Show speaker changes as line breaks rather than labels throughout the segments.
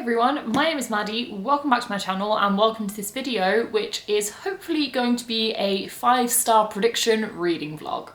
everyone, my name is Maddie, welcome back to my channel and welcome to this video which is hopefully going to be a 5-star prediction reading vlog.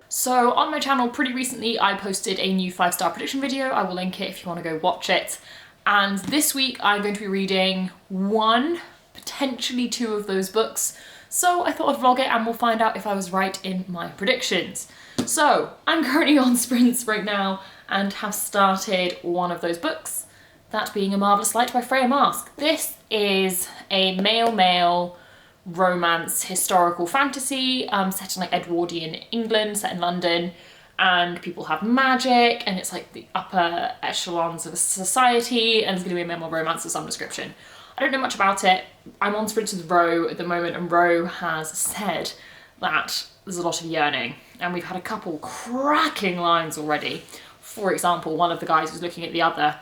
So on my channel pretty recently I posted a new 5-star prediction video. I will link it if you want to go watch it. And this week I'm going to be reading one, potentially two of those books. So I thought I'd vlog it and we'll find out if I was right in my predictions. So I'm currently on sprints right now and have started one of those books, that being A Marvellous Light by Freya Marske. This is a male-male romance historical fantasy set in like Edwardian England, set in London, and people have magic and it's like the upper echelons of a society and it's going to be a male romance of some description. I don't know much about it. I'm on sprints with Ro at the moment and Ro has said that there's a lot of yearning and we've had a couple cracking lines already. For example, one of the guys was looking at the other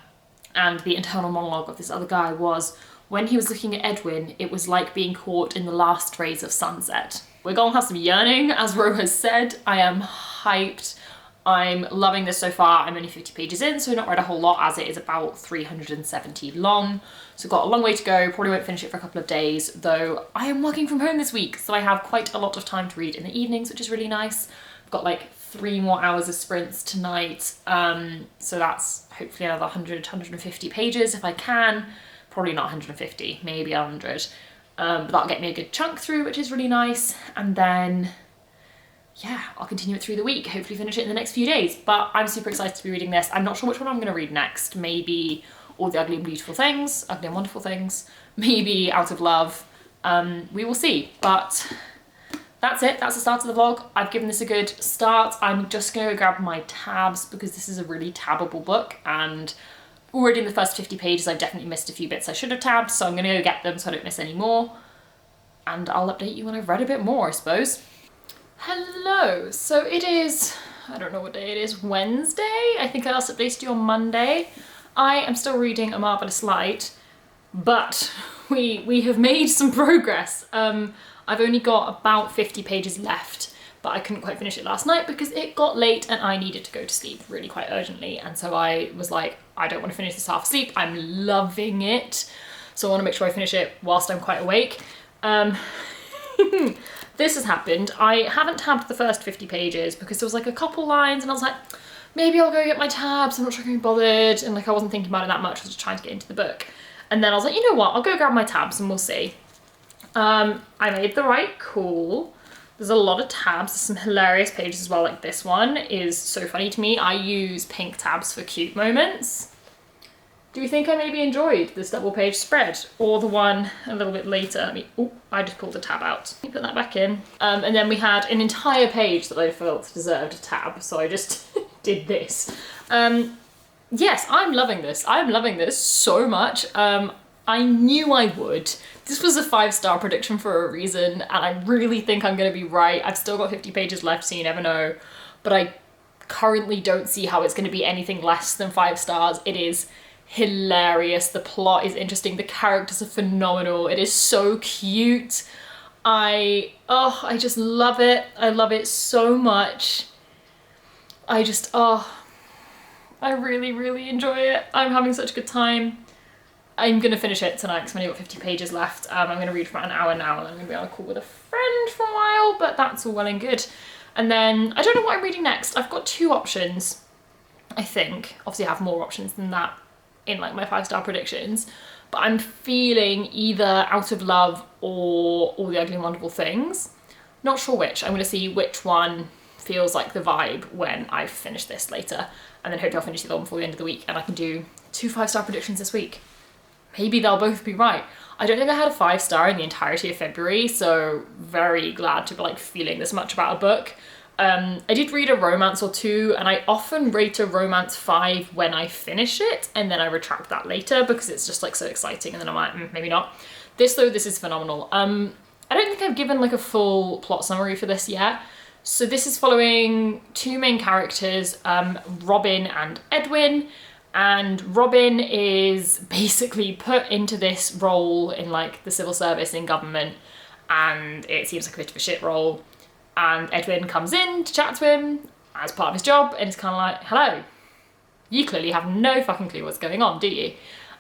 and the internal monologue of this other guy was, when he was looking at Edwin, it was like being caught in the last rays of sunset. We're gonna have some yearning, as Ro has said. I am hyped. I'm loving this so far. I'm only 50 pages in, so I've not read a whole lot as it is about 370 long. So got a long way to go, probably won't finish it for a couple of days, though I am working from home this week, so I have quite a lot of time to read in the evenings, which is really nice. I've got like 3 more hours of sprints tonight, so that's hopefully another 100, 150 pages if I can. Probably not 150, maybe 100. But that'll get me a good chunk through, which is really nice. And then, yeah, I'll continue it through the week, hopefully finish it in the next few days. But I'm super excited to be reading this. I'm not sure which one I'm going to read next. Maybe All the Ugly and Beautiful Things, Ugly and Wonderful Things, maybe Out of Love. We will see. But that's it. That's the start of the vlog. I've given this a good start. I'm just going to grab my tabs because this is a really tabbable book and already in the first 50 pages I've definitely missed a few bits I should have tabbed, so I'm going to go get them so I don't miss any more. And I'll update you when I've read a bit more, I suppose. Hello, so it is, I don't know what day it is, Wednesday? I think I last updated you on Monday. I am still reading A Marvellous Light, but we have made some progress. I've only got about 50 pages left, but I couldn't quite finish it last night because it got late and I needed to go to sleep really quite urgently. And so I was like, I don't want to finish this half asleep. I'm loving it. So I want to make sure I finish it whilst I'm quite awake. This has happened. I haven't tabbed the first 50 pages because there was like a couple lines and I was like, maybe I'll go get my tabs. I'm not sure I'm bothered. And like, I wasn't thinking about it that much. I was just trying to get into the book. And then I was like, you know what? I'll go grab my tabs and we'll see. I made the right call. There's a lot of tabs. There's some hilarious pages as well, like this one is so funny to me. I use pink tabs for cute moments. Do you think I maybe enjoyed this double page spread or the one a little bit later? I just pulled the tab out. Let me put that back in. And then we had an entire page that I felt deserved a tab, so I just did this. Yes, I'm loving this. I'm loving this so much. I knew I would. This was a 5-star prediction for a reason, and I really think I'm gonna be right. I've still got 50 pages left, so you never know. But I currently don't see how it's gonna be anything less than 5 stars. It is hilarious. The plot is interesting. The characters are phenomenal. It is so cute. I just love it. I love it so much. I really, really enjoy it. I'm having such a good time. I'm going to finish it tonight because I've only got 50 pages left. I'm going to read for about an hour now and I'm going to be on a call with a friend for a while, but that's all well and good. And then I don't know what I'm reading next. I've got 2 options, I think. Obviously I have more options than that in like my 5-star predictions, but I'm feeling either Out of Love or All the Ugly and Wonderful Things. Not sure which. I'm going to see which one feels like the vibe when I finish this later. And then hopefully I'll finish the other one before the end of the week and I can do 2 5-star predictions this week. Maybe they'll both be right. I don't think I had a 5-star in the entirety of February, so very glad to be like feeling this much about a book. I did read a romance or 2 and I often rate a romance 5 when I finish it and then I retract that later because it's just like so exciting and then I'm like, maybe not. This though, this is phenomenal. I don't think I've given like a full plot summary for this yet. So this is following 2 main characters, Robin and Edwin. And Robin is basically put into this role in like the civil service in government and it seems like a bit of a shit role. And Edwin comes in to chat to him as part of his job and it's kind of like, hello, you clearly have no fucking clue what's going on, do you?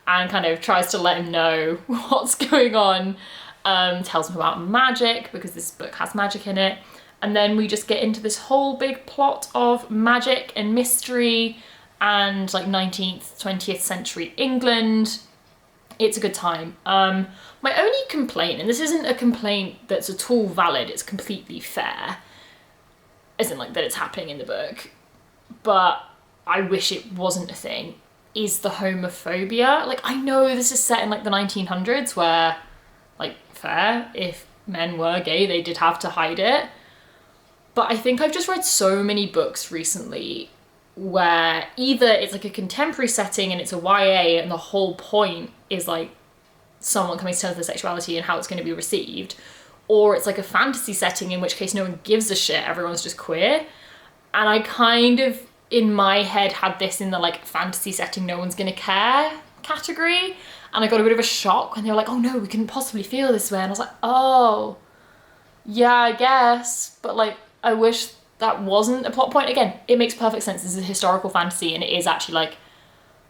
And kind of tries to let him know what's going on, tells him about magic, because this book has magic in it. And then we just get into this whole big plot of magic and mystery and like 19th, 20th century England. It's a good time. My only complaint, and this isn't a complaint that's at all valid, it's completely fair, isn't like that it's happening in the book, but I wish it wasn't a thing, is the homophobia. Like, I know this is set in like the 1900s where, like, fair, if men were gay, they did have to hide it. But I think I've just read so many books recently where either it's like a contemporary setting and it's a YA and the whole point is like someone coming to terms with their sexuality and how it's going to be received, or it's like a fantasy setting, in which case no one gives a shit, everyone's just queer. And I kind of, in my head, had this in the like fantasy setting, no one's gonna care category. And I got a bit of a shock when they were like, oh no, we couldn't possibly feel this way. And I was like, oh, yeah, I guess. But like, I wish that wasn't a plot point. Again, it makes perfect sense. This is a historical fantasy and it is actually like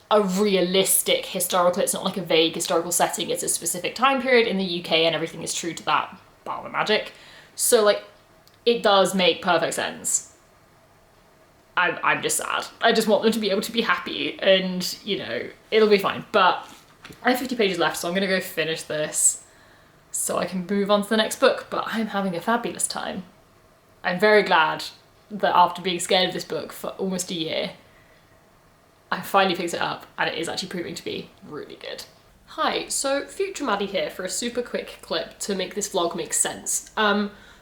a realistic historical, it's not like a vague historical setting, it's a specific time period in the UK and everything is true to that, bar the magic. So like, it does make perfect sense. I'm just sad. I just want them to be able to be happy and, you know, it'll be fine. But I have 50 pages left, so I'm gonna go finish this so I can move on to the next book. But I'm having a fabulous time. I'm very glad that after being scared of this book for almost a year, I finally picked it up and it is actually proving to be really good. Hi, so future Maddie here for a super quick clip to make this vlog make sense.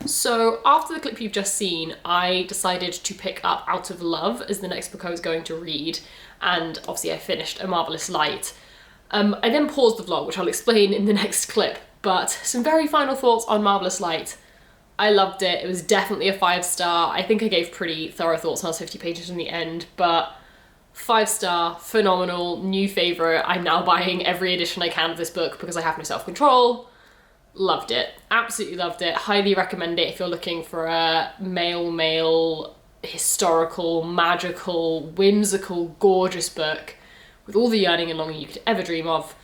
So after the clip you've just seen, I decided to pick up Out of Love as the next book I was going to read, and obviously I finished A Marvellous Light. I then paused the vlog, which I'll explain in the next clip, but some very final thoughts on Marvellous Light. I loved it. It was definitely a 5-star. I think I gave pretty thorough thoughts when I was 50 pages in the end, but 5-star, phenomenal, new favourite. I'm now buying every edition I can of this book because I have no self-control. Loved it. Absolutely loved it. Highly recommend it if you're looking for a male, historical, magical, whimsical, gorgeous book with all the yearning and longing you could ever dream of.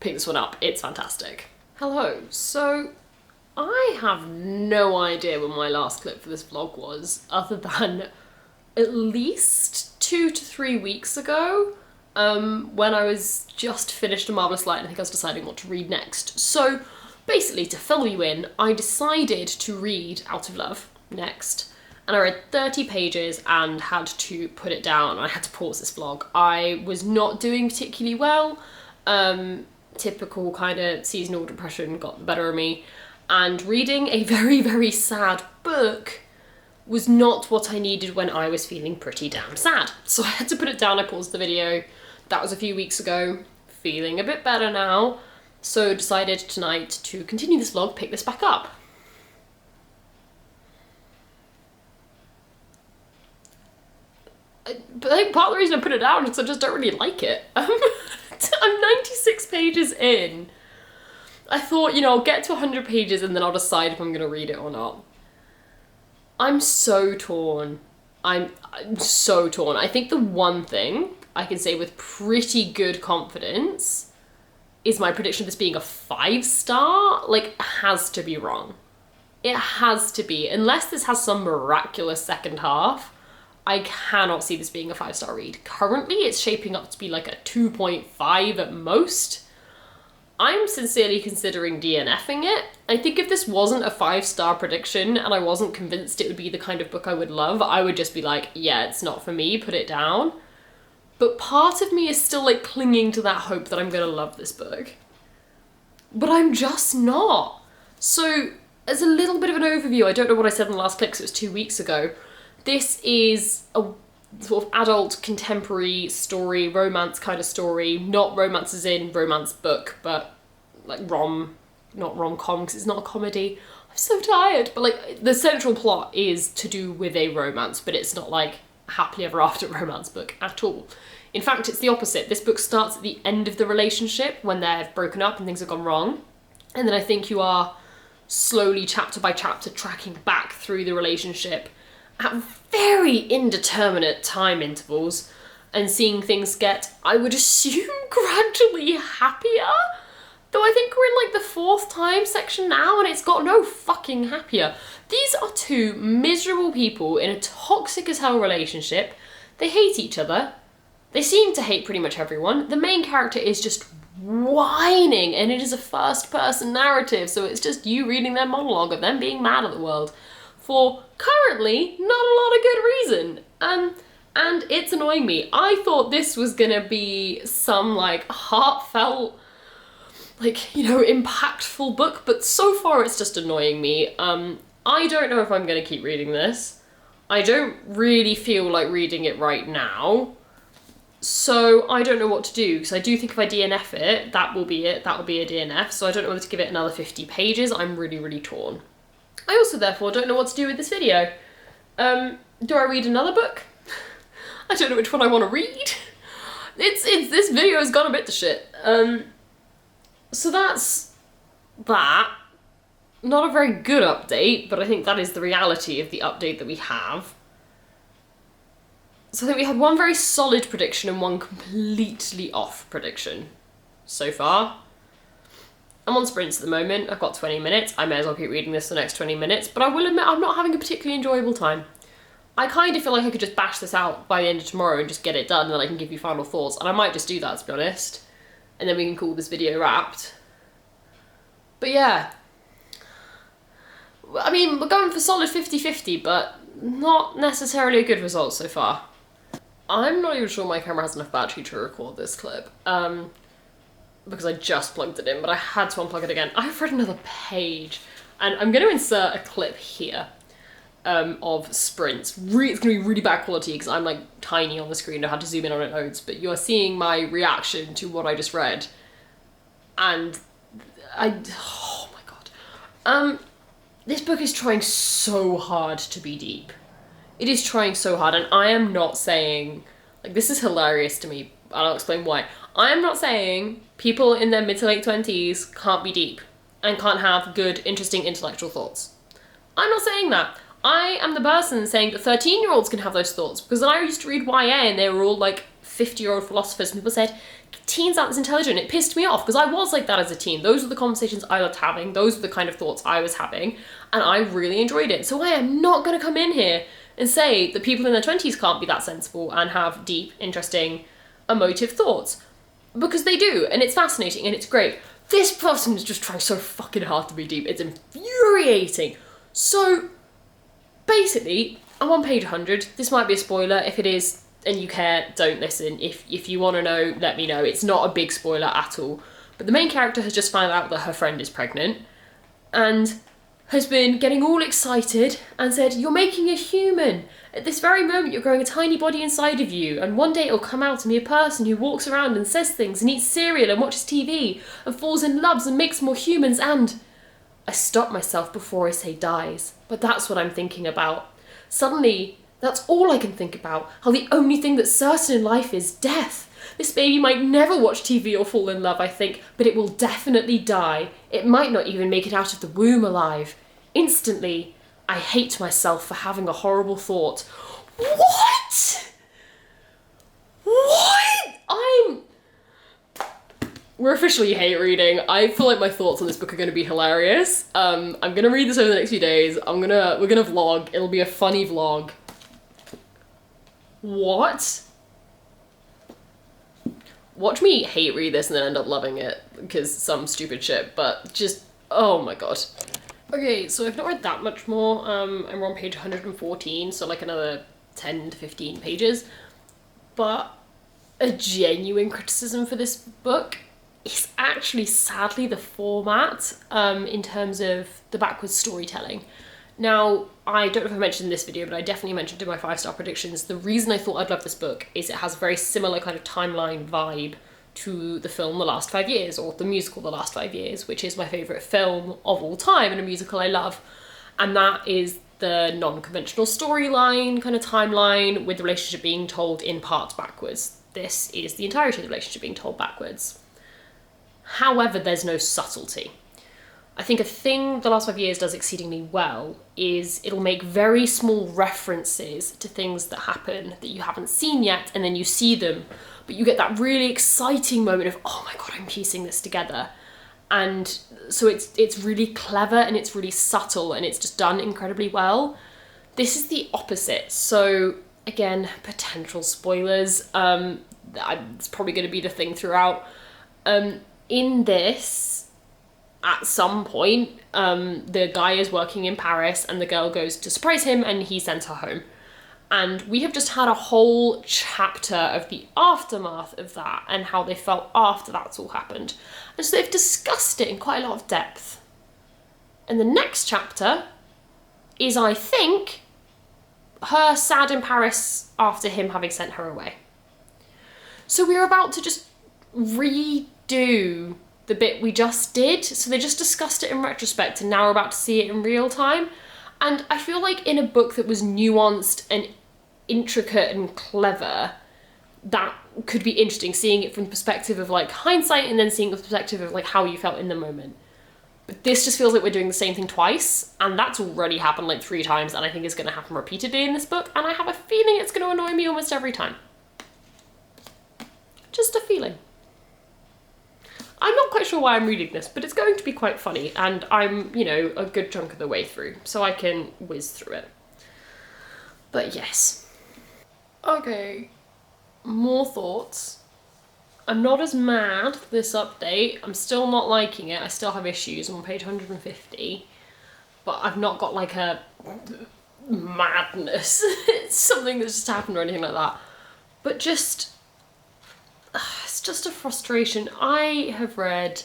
Pick this one up. It's fantastic. Hello. So I have no idea when my last clip for this vlog was, other than at least 2 to 3 weeks ago, when I was just finished A Marvellous Light and I think I was deciding what to read next. So basically, to fill you in, I decided to read Out of Love next, and I read 30 pages and had to put it down. I had to pause this vlog. I was not doing particularly well. Typical kind of seasonal depression got the better of me, and reading a very, very sad book was not what I needed when I was feeling pretty damn sad. So I had to put it down. I paused the video. That was a few weeks ago. Feeling a bit better now. So decided tonight to continue this vlog, pick this back up. But I think part of the reason I put it down is I just don't really like it. I'm 96 pages in. I thought, you know, I'll get to 100 pages and then I'll decide if I'm gonna read it or not. I'm so torn. I'm so torn. I think the one thing I can say with pretty good confidence is my prediction of this being a 5-star, like, has to be wrong. It has to be. Unless this has some miraculous second half, I cannot see this being a 5-star read. Currently, it's shaping up to be like a 2.5 at most. I'm sincerely considering DNFing it. I think if this wasn't a 5-star prediction and I wasn't convinced it would be the kind of book I would love, I would just be like, yeah, it's not for me, put it down. But part of me is still like clinging to that hope that I'm gonna love this book. But I'm just not. So as a little bit of an overview, I don't know what I said in the last clip because it was 2 weeks ago. This is a sort of adult contemporary story, romance kind of story. Not romance as in romance book, but like not rom-com because it's not a comedy. I'm so tired. But like the central plot is to do with a romance, but it's not like a happily ever after romance book at all. In fact, it's the opposite. This book starts at the end of the relationship when they've broken up and things have gone wrong. And then I think you are slowly, chapter by chapter, tracking back through the relationship at very indeterminate time intervals. and seeing things get, I would assume, gradually happier. Though I think we're in like the 4th time section now and it's got no fucking happier. These are 2 miserable people in a toxic as hell relationship. They hate each other. They seem to hate pretty much everyone. The main character is just whining, and it is a first person narrative, so it's just you reading their monologue of them being mad at the world for currently not a lot of good reason. And it's annoying me. I thought this was gonna be some like heartfelt, like, you know, impactful book, but so far it's just annoying me. I don't know if I'm gonna keep reading this. I don't really feel like reading it right now. So I don't know what to do, because I do think if I DNF it, that will be it. That will be a DNF, so I don't know whether to give it another 50 pages. I'm really, really torn. I also, therefore, don't know what to do with this video. Do I read another book? I don't know which one I want to read. This video has gone a bit to shit. So that's that. Not a very good update, but I think that is the reality of the update that we have. So I think we had one very solid prediction and one completely off prediction so far. I'm on sprints at the moment. I've got 20 minutes. I may as well keep reading this for the next 20 minutes, but I will admit I'm not having a particularly enjoyable time. I kind of feel like I could just bash this out by the end of tomorrow and just get it done, and then I can give you final thoughts, and I might just do that, to be honest. And then we can call this video wrapped. But yeah. I mean, we're going for solid 50-50, but not necessarily a good result so far. I'm not even sure my camera has enough battery to record this clip, because I just plugged it in, but I had to unplug it again. I've read another page, and I'm going to insert a clip here of sprints. It's going to be really bad quality because I'm like tiny on the screen. I had to zoom in on it loads, but you're seeing my reaction to what I just read, and oh my god. This book is trying so hard to be deep. It is trying so hard, and I am not saying, like, this is hilarious to me, I'll explain why. I am not saying people in their mid to late 20s can't be deep and can't have good, interesting intellectual thoughts. I'm not saying that. I am the person saying that 13-year-olds can have those thoughts, because I used to read YA and they were all like 50-year-old philosophers, and people said, teens aren't as intelligent. It pissed me off, because I was like that as a teen. Those were the conversations I loved having. Those were the kind of thoughts I was having, and I really enjoyed it. So I am not going to come in here and say that people in their 20s can't be that sensible and have deep, interesting, emotive thoughts. Because they do, and it's fascinating, and it's great. This person is just trying so fucking hard to be deep. It's infuriating. So, basically, I'm on page 100. This might be a spoiler. If it is, and you care, don't listen. If you want to know, let me know. It's not a big spoiler at all. But the main character has just found out that her friend is pregnant, and has been getting all excited and said, you're making a human. At this very moment, you're growing a tiny body inside of you, and one day it'll come out and be a person who walks around and says things and eats cereal and watches TV and falls in love and makes more humans, and I stop myself before I say dies. But that's what I'm thinking about. Suddenly, that's all I can think about. How the only thing that's certain in life is death. This baby might never watch TV or fall in love, I think, but it will definitely die. It might not even make it out of the womb alive. Instantly, I hate myself for having a horrible thought. What? What? We're officially hate reading. I feel like my thoughts on this book are going to be hilarious. I'm going to read this over the next few days. We're going to vlog. It'll be a funny vlog. What? Watch me hate read this and then end up loving it because some stupid shit, but just, oh my god. Okay, so I've not read that much more. And we're on page 114, so like another 10 to 15 pages. But a genuine criticism for this book is actually sadly the format in terms of the backwards storytelling. Now, I don't know if I mentioned in this video, but I definitely mentioned in my 5-star predictions, the reason I thought I'd love this book is it has a very similar kind of timeline vibe to the film The Last 5 Years, or the musical The Last 5 Years, which is my favourite film of all time and a musical I love. And that is the non-conventional storyline, kind of timeline, with the relationship being told in parts backwards. This is the entirety of the relationship being told backwards. However, there's no subtlety.
I think a thing the last 5 years does exceedingly well is it'll make very small references to things that happen that you haven't seen yet, and then you see them, but you get that really exciting moment of, oh my god, I'm piecing this together. And so it's really clever and it's really subtle and it's just done incredibly well. This is the opposite. So again, potential spoilers. It's probably going to be the thing throughout. In this, at some point, the guy is working in Paris and the girl goes to surprise him and he sends her home. And we have just had a whole chapter of the aftermath of that and how they felt after that's all happened. And so they've discussed it in quite a lot of depth. And the next chapter is, I think, her sad in Paris after him having sent her away. So we're about to just redo the bit we just did. So they just discussed it in retrospect and now we're about to see it in real time. And I feel like in a book that was nuanced and intricate and clever, that could be interesting, seeing it from the perspective of like hindsight and then seeing it from the perspective of like how you felt in the moment. But this just feels like we're doing the same thing twice, and that's already happened like 3 times, and I think it's going to happen repeatedly in this book, and I have a feeling it's going to annoy me almost every time. Just a feeling. I'm not quite sure why I'm reading this, but it's going to be quite funny, and I'm, you know, a good chunk of the way through, so I can whiz through it. But yes. Okay, more thoughts. I'm not as mad this update. I'm still not liking it. I still have issues. I'm on page 150, but I've not got like a madness. It's something that's just happened or anything like that. But just, it's just a frustration. I have read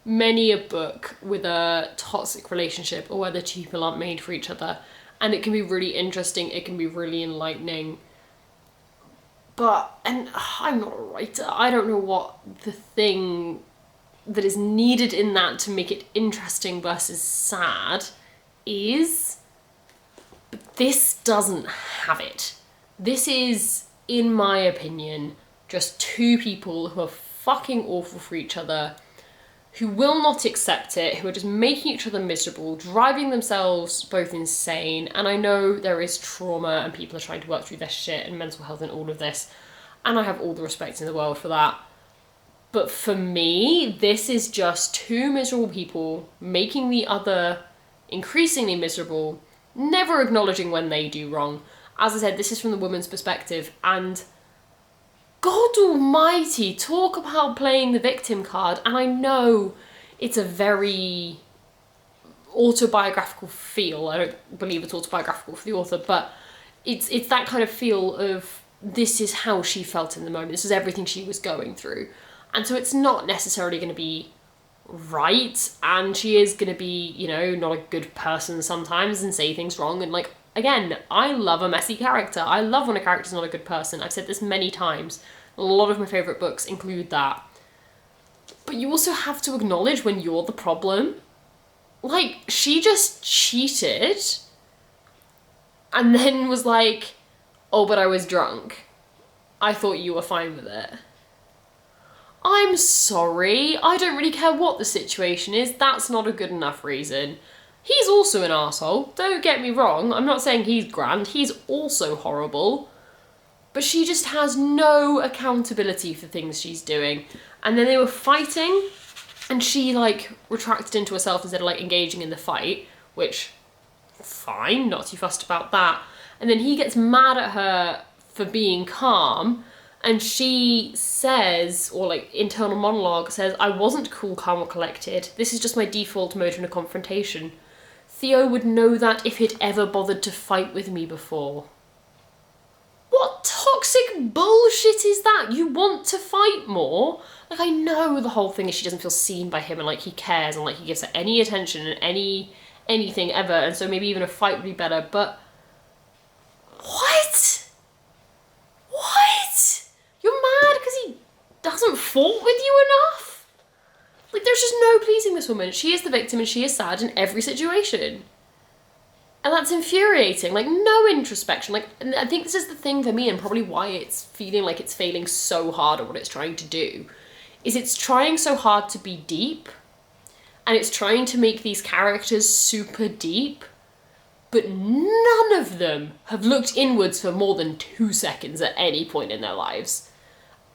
many a book with a toxic relationship or where the two people aren't made for each other, and it can be really interesting. It can be really enlightening. But, and I'm not a writer, I don't know what the thing that is needed in that to make it interesting versus sad is, but this doesn't have it. This is, in my opinion, just 2 people who are fucking awful for each other, who will not accept it, who are just making each other miserable, driving themselves both insane. And I know there is trauma and people are trying to work through their shit and mental health and all of this, and I have all the respect in the world for that. But for me, this is just 2 miserable people making the other increasingly miserable, never acknowledging when they do wrong. As I said, this is from the woman's perspective, and God almighty, talk about playing the victim card. And I know it's a very autobiographical feel. I don't believe it's autobiographical for the author, but it's that kind of feel of this is how she felt in the moment. This is everything she was going through. And so it's not necessarily going to be right, and she is going to be, you know, not a good person sometimes and say things wrong. And like, again, I love a messy character. I love when a character's not a good person. I've said this many times. A lot of my favourite books include that. But you also have to acknowledge when you're the problem. Like, she just cheated and then was like, oh, but I was drunk. I thought you were fine with it. I'm sorry, I don't really care what the situation is. That's not a good enough reason. He's also an arsehole, don't get me wrong. I'm not saying he's grand, he's also horrible. But she just has no accountability for things she's doing. And then they were fighting, and she, like, retracted into herself instead of, like, engaging in the fight, which, fine, not too fussed about that. And then he gets mad at her for being calm, and she says, or like internal monologue says, I wasn't cool, calm or collected. This is just my default mode in a confrontation. Theo would know that if he'd ever bothered to fight with me before. What toxic bullshit is that? You want to fight more? Like, I know the whole thing is she doesn't feel seen by him and like he cares and like he gives her any attention and anything ever, and so maybe even a fight would be better, but what? What? You're mad because he doesn't fault with you enough? Like, there's just no pleasing this woman. She is the victim and she is sad in every situation. And that's infuriating. Like, no introspection. Like, and I think this is the thing for me and probably why it's feeling like it's failing so hard at what it's trying to do, is it's trying so hard to be deep And it's trying to make these characters super deep, but none of them have looked inwards for more than 2 seconds at any point in their lives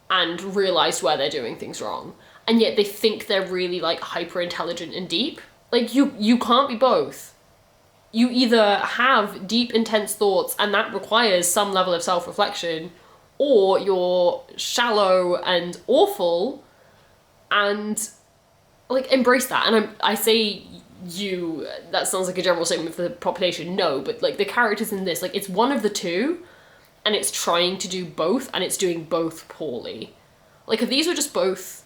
and realised where they're doing things wrong. And yet they think they're really, like, hyper intelligent and deep. Like, you can't be both. You either have deep, intense thoughts, and that requires some level of self-reflection, or you're shallow and awful, and, like, embrace that. And I say you, that sounds like a general statement for the population, no, but, like, the characters in this, like, it's one of the two, and it's trying to do both, and it's doing both poorly. Like, if these were just both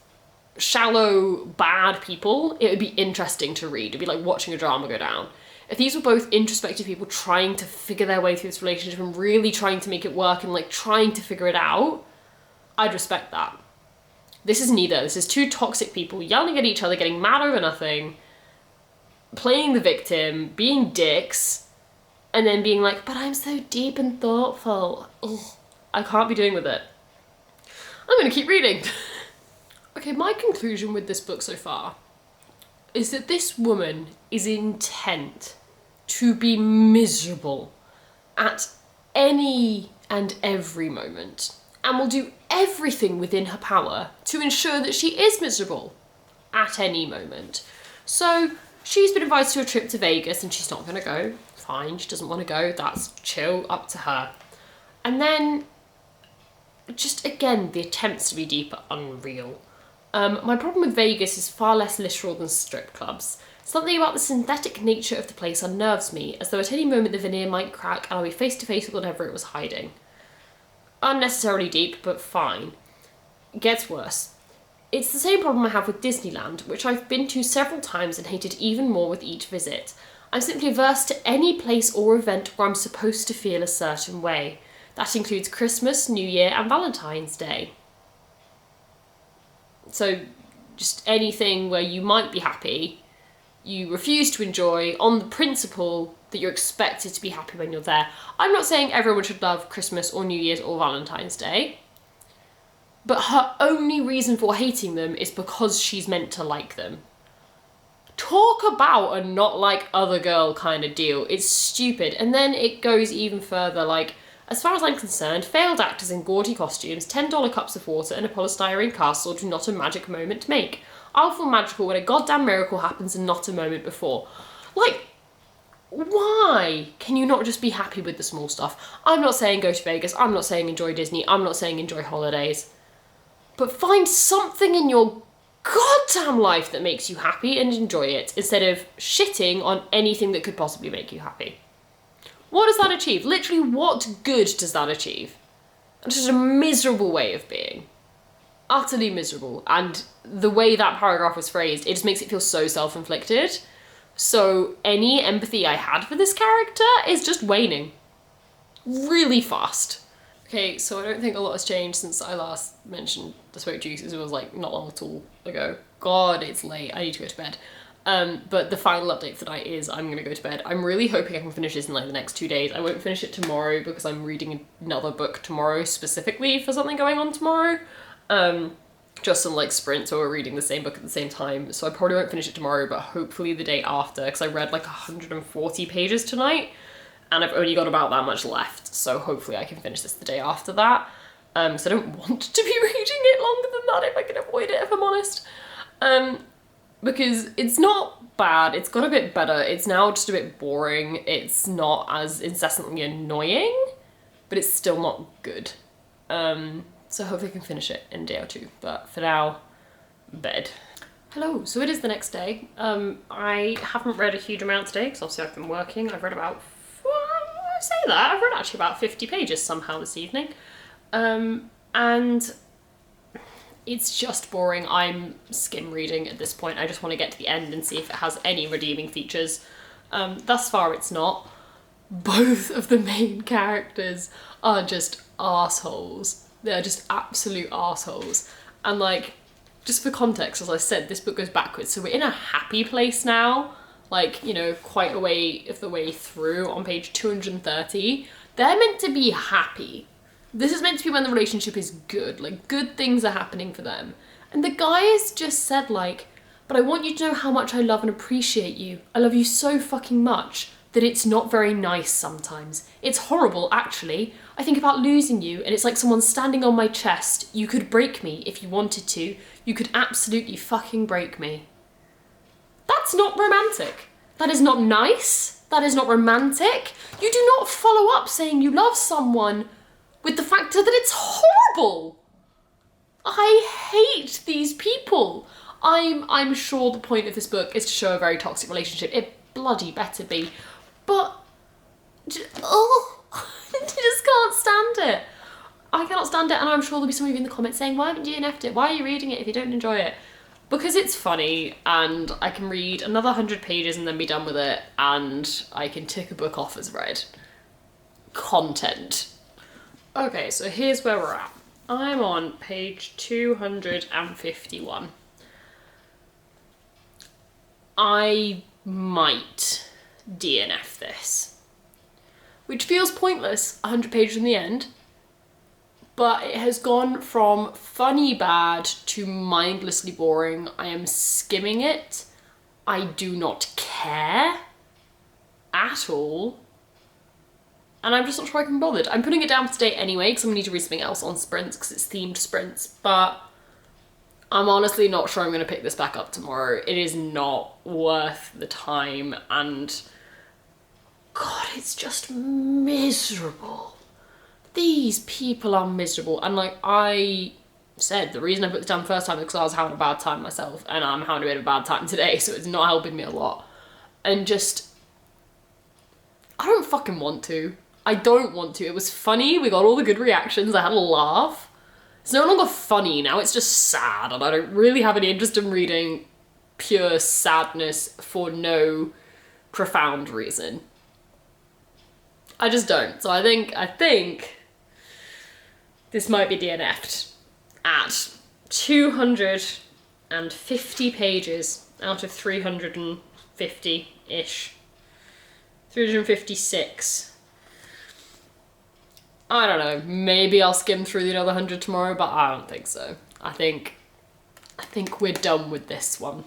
shallow, bad people, it would be interesting to read. It'd be like watching a drama go down. If these were both introspective people trying to figure their way through this relationship and really trying to make it work and, like, trying to figure it out, I'd respect that. This is neither. This is two toxic people yelling at each other, getting mad over nothing, playing the victim, being dicks, and then being like, but I'm so deep and thoughtful. Ugh, I can't be doing with it. I'm gonna keep reading. Okay, my conclusion with this book so far is that this woman is intent to be miserable at any and every moment, and will do everything within her power to ensure that she is miserable at any moment. So she's been invited to a trip to Vegas and she's not going to go. Fine, she doesn't want to go. That's chill, up to her. And then, just again, the attempts to be deep are unreal. My problem with Vegas is far less literal than strip clubs. Something about the synthetic nature of the place unnerves me, as though at any moment the veneer might crack and I'll be face to face with whatever it was hiding. Unnecessarily deep, but fine. It gets worse. It's the same problem I have with Disneyland, which I've been to several times and hated even more with each visit. I'm simply averse to any place or event where I'm supposed to feel a certain way. That includes Christmas, New Year, and Valentine's Day. So, just anything where you might be happy, you refuse to enjoy on the principle that you're expected to be happy when you're there. I'm not saying everyone should love Christmas or New Year's or Valentine's Day, but her only reason for hating them is because she's meant to like them. Talk about a not like other girl kind of deal. It's stupid. And then it goes even further, like, as far as I'm concerned, failed actors in gaudy costumes, $10 cups of water and a polystyrene castle do not a magic moment make. I'll feel magical when a goddamn miracle happens and not a moment before. Like, why can you not just be happy with the small stuff? I'm not saying go to Vegas, I'm not saying enjoy Disney, I'm not saying enjoy holidays. But find something in your goddamn life that makes you happy and enjoy it, instead of shitting on anything that could possibly make you happy. What does that achieve? Literally, what good does that achieve? It's just a miserable way of being. Utterly miserable. And the way that paragraph was phrased, it just makes it feel so self-inflicted. So any empathy I had for this character is just waning. Really fast. Okay, so I don't think a lot has changed since I last mentioned the Spoke Juices. It was, like, not long at all ago. God, it's late. I need to go to bed. But the final update for tonight is I'm gonna go to bed. I'm really hoping I can finish this in, like, the next 2 days. I won't finish it tomorrow because I'm reading another book tomorrow specifically for something going on tomorrow. Just some, like, sprints where we're reading the same book at the same time. So I probably won't finish it tomorrow, but hopefully the day after, because I read like 140 pages tonight and I've only got about that much left. So hopefully I can finish this the day after that. So I don't want to be reading it longer than that if I can avoid it, if I'm honest. Because it's not bad, it's got a bit better, it's now just a bit boring, it's not as incessantly annoying, but it's still not good. So hopefully I can finish it in a day or two, but for now, bed. Hello, so it is the next day. I haven't read a huge amount today, because obviously I've been working. I've read about, I say that, I've read actually about 50 pages somehow this evening. And it's just boring. I'm skim reading at this point. I just want to get to the end and see if it has any redeeming features. Thus far it's not. Both of the main characters are just arseholes. They're just absolute arseholes. And, like, just for context, as I said, this book goes backwards. So we're in a happy place now, like, you know, quite a way of the way through on page 230. They're meant to be happy. This is meant to be when the relationship is good, like, good things are happening for them. And the guy has just said, like, but I want you to know how much I love and appreciate you. I love you so fucking much that it's not very nice sometimes. It's horrible, actually. I think about losing you, and it's like someone standing on my chest. You could break me if you wanted to. You could absolutely fucking break me. That's not romantic. That is not nice. That is not romantic. You do not follow up saying you love someone with the fact that it's horrible. I hate these people. I'm sure the point of this book is to show a very toxic relationship. It bloody better be. But, oh, I just can't stand it. I cannot stand it, and I'm sure there'll be some of you in the comments saying, why haven't you DNF'd it? Why are you reading it if you don't enjoy it? Because it's funny, and I can read another 100 pages and then be done with it, and I can tick a book off as read. Content. Okay, so here's where we're at. I'm on page 251. I might DNF this, which feels pointless 100 pages in the end, but it has gone from funny bad to mindlessly boring. I am skimming it. I do not care at all, and I'm just not sure I can be bothered. I'm putting it down for today anyway because I'm gonna need to read something else on sprints because it's themed sprints, but I'm honestly not sure I'm going to pick this back up tomorrow. It is not worth the time, and God, it's just miserable. These people are miserable, and like I said, the reason I put this down the first time is because I was having a bad time myself, and I'm having a bit of a bad time today, so it's not helping me a lot. And just, I don't fucking want to. I don't want to. It was funny, we got all the good reactions, I had a laugh. It's no longer funny now, it's just sad, and I don't really have any interest in reading pure sadness for no profound reason. I just don't. So I think this might be DNF'd at 250 pages out of 350-ish. 356. I don't know, maybe I'll skim through the other 100 tomorrow, but I don't think so. I think we're done with this one.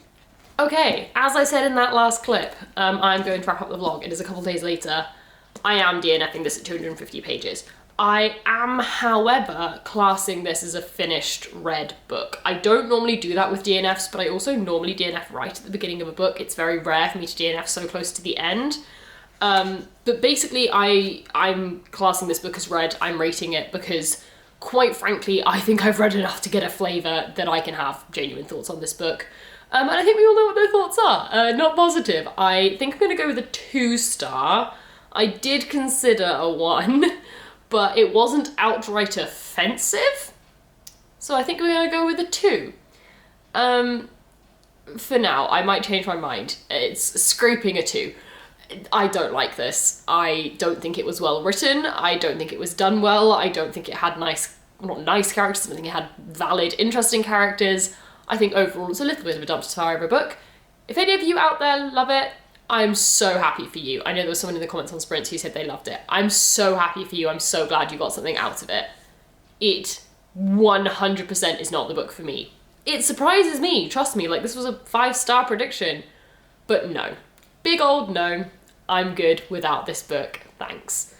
Okay, as I said in that last clip, I'm going to wrap up the vlog. It is a couple days later. I am DNFing this at 250 pages. I am, however, classing this as a finished read book. I don't normally do that with DNFs, but I also normally DNF right at the beginning of a book. It's very rare for me to DNF so close to the end. But basically I'm classing this book as read. I'm rating it because, quite frankly, I think I've read enough to get a flavour that I can have genuine thoughts on this book. And I think we all know what their thoughts are. Not positive. I think I'm going to go with a 2-star. I did consider a 1, but it wasn't outright offensive. So I think we're going to go with a 2. For now, I might change my mind. It's scraping a 2. I don't like this. I don't think it was well written. I don't think it was done well. I don't think it had not nice characters. I don't think it had valid, interesting characters. I think overall it's a little bit of a dumpster fire of a book. If any of you out there love it, I'm so happy for you. I know there was someone in the comments on Sprints who said they loved it. I'm so happy for you. I'm so glad you got something out of it. It 100% is not the book for me. It surprises me, trust me, like this was a 5-star prediction, but no. Big old no, I'm good without this book, thanks.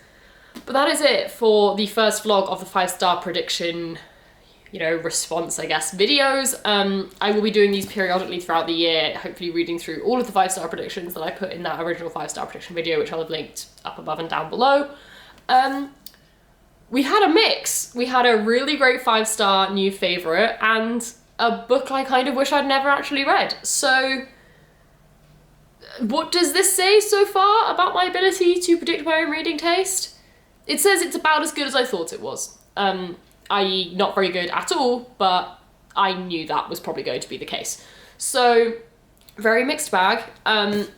But that is it for the first vlog of the 5-star prediction, response, I guess, videos. I will be doing these periodically throughout the year, hopefully reading through all of the 5-star predictions that I put in that original 5-star prediction video, which I'll have linked up above and down below. We had a mix. We had a really great 5-star new favourite and a book I kind of wish I'd never actually read. So what does this say so far about my ability to predict my own reading taste? It says it's about as good as I thought it was. I.e. not very good at all, but I knew that was probably going to be the case. So, very mixed bag.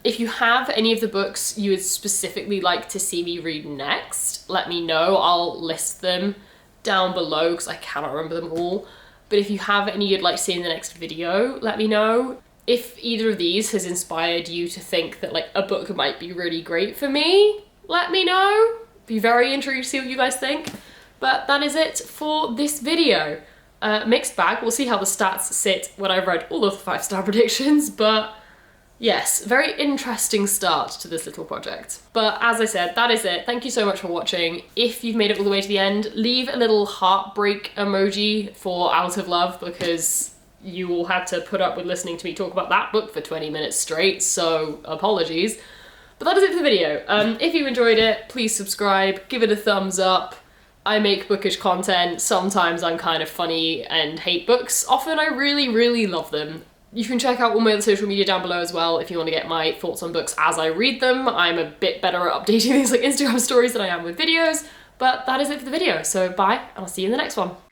If you have any of the books you would specifically like to see me read next, let me know. I'll list them down below because I cannot remember them all. But if you have any you'd like to see in the next video, let me know. If either of these has inspired you to think that like a book might be really great for me, let me know. Be very intrigued to see what you guys think. But that is it for this video. Mixed bag. We'll see how the stats sit when I've read all of the 5-star predictions, but yes, very interesting start to this little project. But as I said, that is it. Thank you so much for watching. If you've made it all the way to the end, leave a little heartbreak emoji for Out of Love, because you all had to put up with listening to me talk about that book for 20 minutes straight, so apologies. But that is it for the video. If you enjoyed it, please subscribe, give it a thumbs up. I make bookish content. Sometimes I'm kind of funny and hate books. Often I really, really love them. You can check out all my other social media down below as well if you want to get my thoughts on books as I read them. I'm a bit better at updating things like Instagram stories than I am with videos, but that is it for the video. So bye, and I'll see you in the next one.